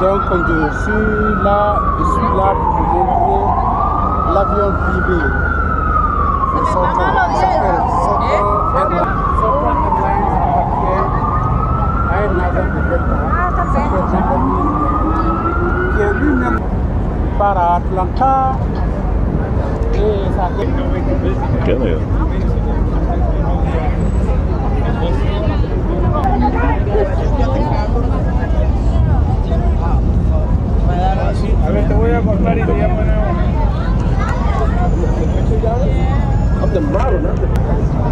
Donc, je suis là pour vous montrer l'avion privé. Soccer Airlines appartient à un avion de Delta, qui est lui-même par Atlanta et ça A ver, te voy a cortar y te voy a poner. I'm the model, not the...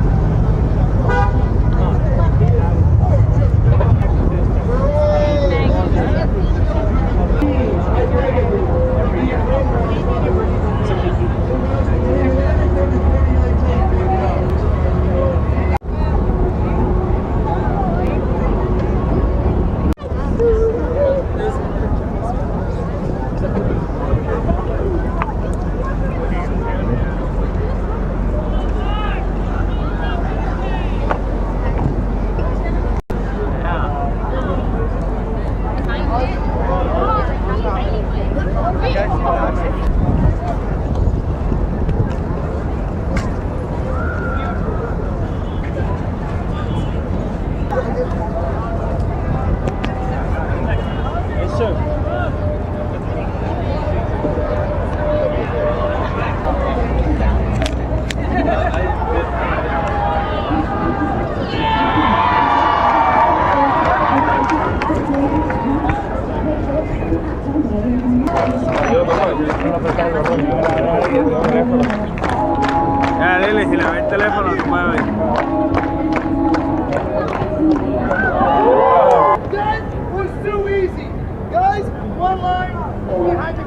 Ya, dile, si le ve el teléfono, no mueve. That was too easy. Guys, one line behind the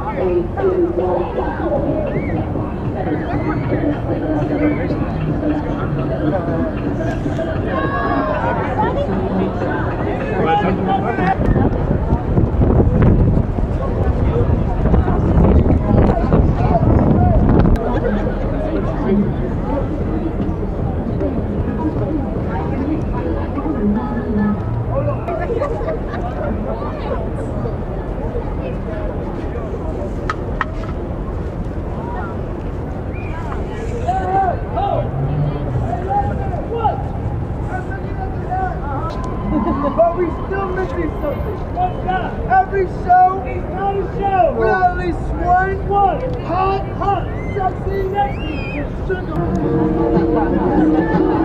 But we still missing something. What's that? Every show is not a show without at least one hot, sexy, sugar.